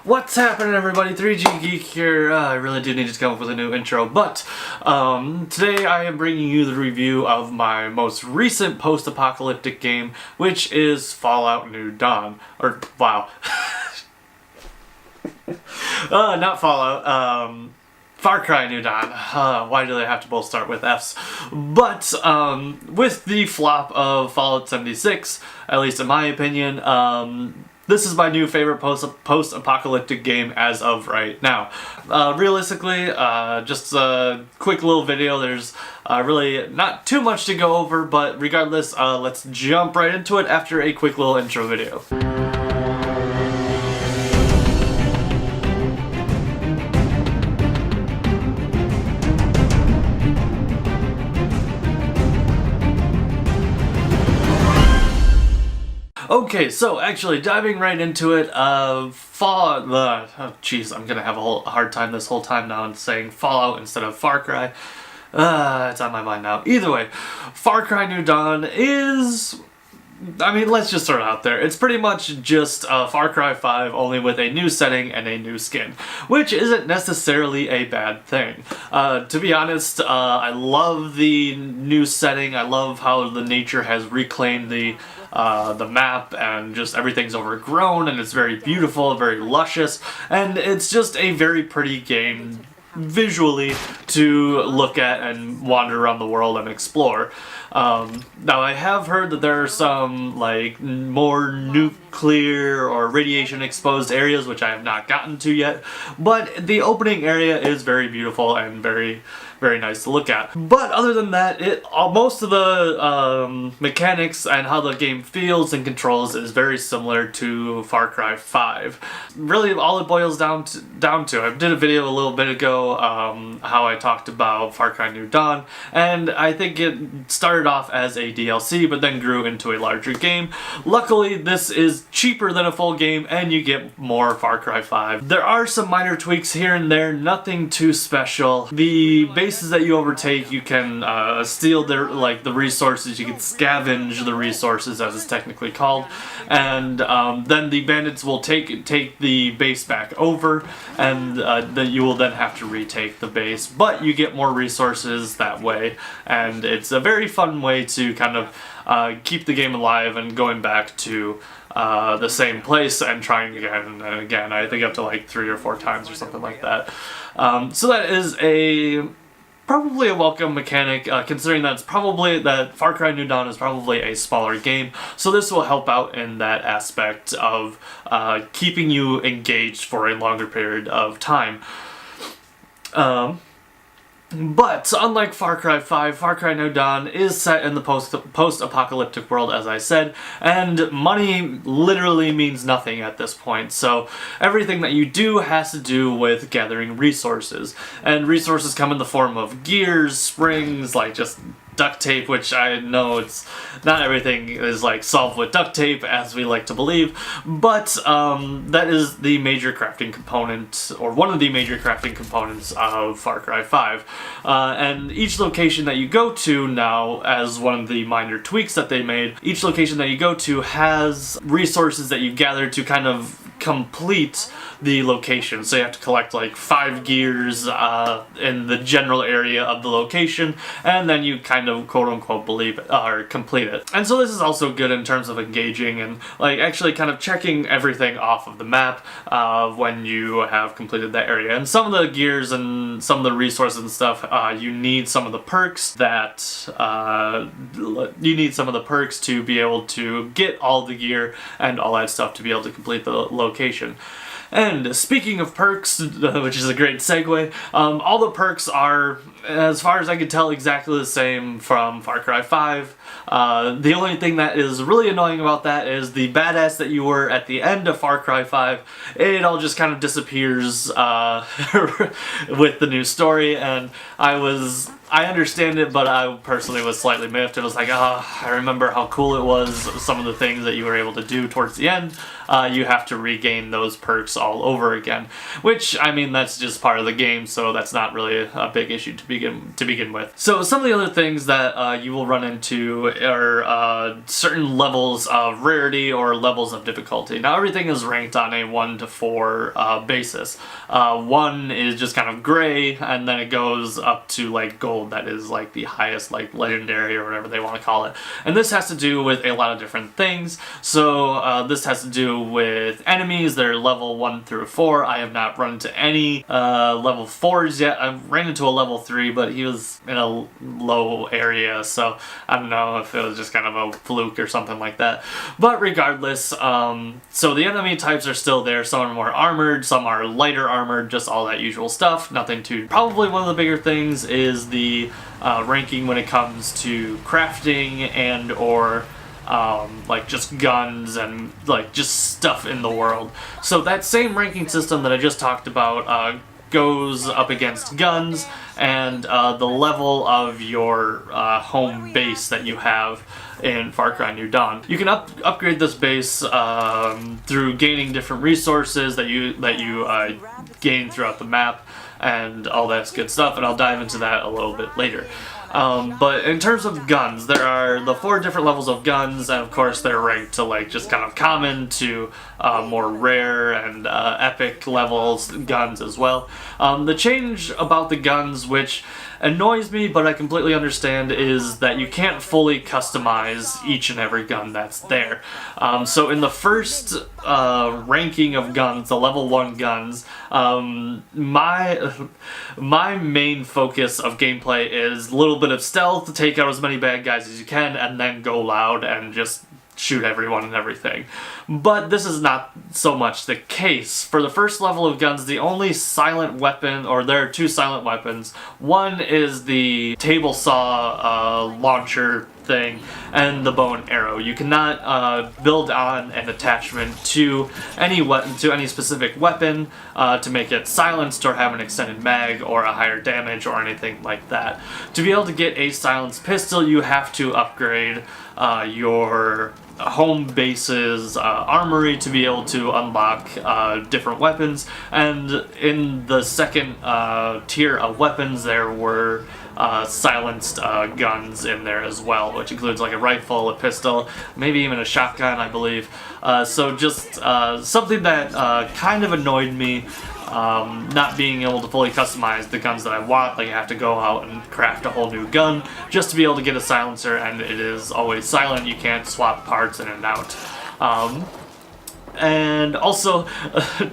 What's happening, everybody? 3G Geek here. I really do need to come up with a new intro, but today I am bringing you the review of my most recent post-apocalyptic game, which is Fallout New Dawn. Or, wow. Not Fallout, Far Cry New Dawn. Why do they have to both start with F's? But, with the flop of Fallout 76, at least in my opinion, this is my new favorite post-apocalyptic game as of right now. Realistically, just a quick little video. There's really not too much to go over, but regardless, let's jump right into it after a quick little intro video. Okay, so actually diving right into it, Fallout, oh jeez, I'm gonna have a hard time this whole time now saying Fallout instead of Far Cry. It's on my mind now. Either way, Far Cry New Dawn is, I mean, let's just throw it out there. It's pretty much just Far Cry 5, only with a new setting and a new skin, which isn't necessarily a bad thing. To be honest, I love the new setting. I love how the nature has reclaimed the map, and just everything's overgrown, and it's very beautiful, very luscious, and it's just a very pretty game visually to look at and wander around the world and explore. Now I have heard that there are some like more nuclear or radiation exposed areas which I have not gotten to yet, but the opening area is very beautiful and very nice to look at. But other than that, most of the mechanics and how the game feels and controls is very similar to Far Cry 5. Really, all it boils down to, I did a video a little bit ago how I talked about Far Cry New Dawn, and I think it started off as a DLC but then grew into a larger game. Luckily, this is cheaper than a full game and you get more Far Cry 5. There are some minor tweaks here and there, nothing too special. The bases that you overtake, you can steal the resources, you can scavenge the resources as it's technically called, and then the bandits will take the base back over, and then you will then have to retake the base, but you get more resources that way, and it's a very fun way to kind of keep the game alive and going back to the same place and trying again and again. I think up to like 3 or 4 times or something like that. So that is probably a welcome mechanic, considering that Far Cry New Dawn is probably a smaller game, so this will help out in that aspect of keeping you engaged for a longer period of time. But unlike Far Cry 5, Far Cry New Dawn is set in the post-apocalyptic world, as I said, and money literally means nothing at this point, so everything that you do has to do with gathering resources. And resources come in the form of gears, springs, like just duct tape, which I know it's not everything is like solved with duct tape as we like to believe, but that is the major crafting component, or one of the major crafting components of Far Cry 5. And each location that you go to now, as one of the minor tweaks that they made, each location that you go to has resources that you gather to kind of complete the location. So you have to collect like 5 gears in the general area of the location, and then you kind of quote-unquote complete it. And so this is also good in terms of engaging and like actually kind of checking everything off of the map when you have completed that area. And some of the gears and some of the resources and stuff, you need some of the perks to be able to get all the gear and all that stuff to be able to complete the location. And speaking of perks, which is a great segue, all the perks are, as far as I can tell, exactly the same from Far Cry 5. The only thing that is really annoying about that is the badass that you were at the end of Far Cry 5, it all just kind of disappears with the new story, and I was I understand it, but I personally was slightly miffed. It was like, I remember how cool it was, some of the things that you were able to do towards the end. You have to regain those perks all over again, which, I mean, that's just part of the game, so that's not really a big issue to begin with. So some of the other things that you will run into are certain levels of rarity or levels of difficulty. Now, everything is ranked on a 1 to 4 basis. 1 is just kind of gray, and then it goes up to like gold. That is like the highest, like legendary or whatever they want to call it. And this has to do with a lot of different things. So this has to do with enemies. They're level 1 through 4. I have not run into any level 4s yet. I ran into a level 3, but he was in a low area, so I don't know if it was just kind of a fluke or something like that. But regardless, so the enemy types are still there. Some are more armored, some are lighter armored, just all that usual stuff. Nothing too... Probably one of the bigger things is the ranking when it comes to crafting and or like just guns and like just stuff in the world. So that same ranking system that I just talked about goes up against guns and the level of your home base that you have in Far Cry New Dawn. You can upgrade this base through gaining different resources that you gain throughout the map and all that good stuff, and I'll dive into that a little bit later. But in terms of guns, there are the 4 different levels of guns, and of course they're ranked to like just kind of common to more rare and epic levels guns as well. The change about the guns, which annoys me but I completely understand, is that you can't fully customize each and every gun that's there. So in the first ranking of guns, the level 1 guns, my main focus of gameplay is a little bit of stealth to take out as many bad guys as you can and then go loud and just shoot everyone and everything. But this is not so much the case. For the first level of guns, the only silent weapon, or there are 2 silent weapons. One is the table saw launcher thing and the bow and arrow. You cannot build on an attachment to any weapon, to any specific weapon, to make it silenced or have an extended mag or a higher damage or anything like that. To be able to get a silenced pistol, you have to upgrade your home base's armory to be able to unlock different weapons, and in the second tier of weapons there were silenced guns in there as well, which includes like a rifle, a pistol, maybe even a shotgun, I believe. So just something that kind of annoyed me, not being able to fully customize the guns that I want. Like, I have to go out and craft a whole new gun just to be able to get a silencer, and it is always silent. You can't swap parts in and out. And also,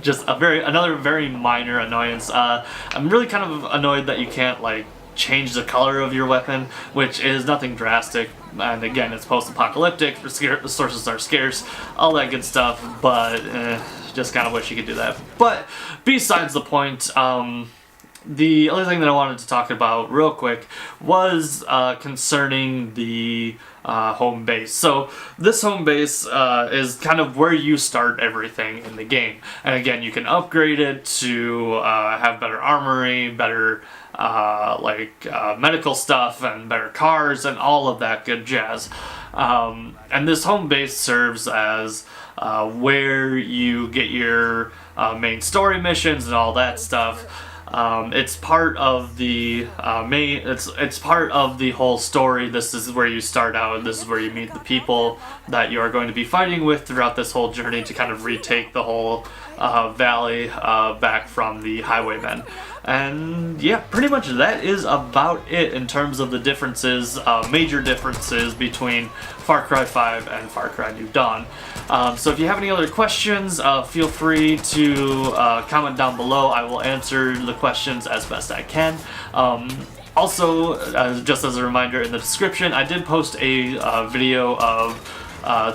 just another very minor annoyance. I'm really kind of annoyed that you can't like change the color of your weapon, which is nothing drastic. And again, it's post-apocalyptic, resources are scarce, all that good stuff, but just kind of wish you could do that. But besides the point, the other thing that I wanted to talk about real quick was concerning the home base. So this home base is kind of where you start everything in the game. And again, you can upgrade it to have better armory, better medical stuff, and better cars, and all of that good jazz. And this home base serves as where you get your main story missions and all that stuff. It's part of the it's part of the whole story. This is where you start out, and this is where you meet the people that you are going to be fighting with throughout this whole journey to kind of retake the whole valley back from the highwaymen. And yeah, pretty much that is about it in terms of the differences, major differences between Far Cry 5 and Far Cry New Dawn. So if you have any other questions, feel free to comment down below. I will answer the questions as best I can. Also, just as a reminder, in the description, I did post a video of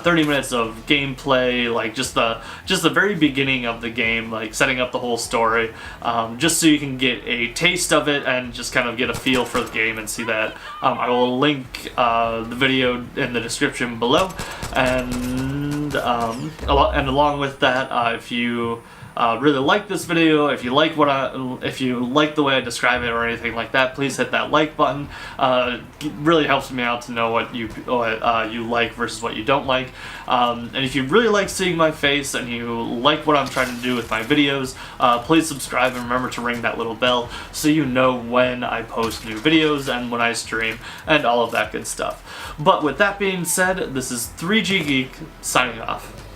30 minutes of gameplay, like just the very beginning of the game, like setting up the whole story, just so you can get a taste of it and just kind of get a feel for the game and see that. I will link the video in the description below, and along with that, if you really like this video, if you like if you like the way I describe it or anything like that, please hit that like button. It really helps me out to know what you like versus what you don't like. And if you really like seeing my face and you like what I'm trying to do with my videos, please subscribe and remember to ring that little bell so you know when I post new videos and when I stream and all of that good stuff. But with that being said, this is 3G Geek signing off.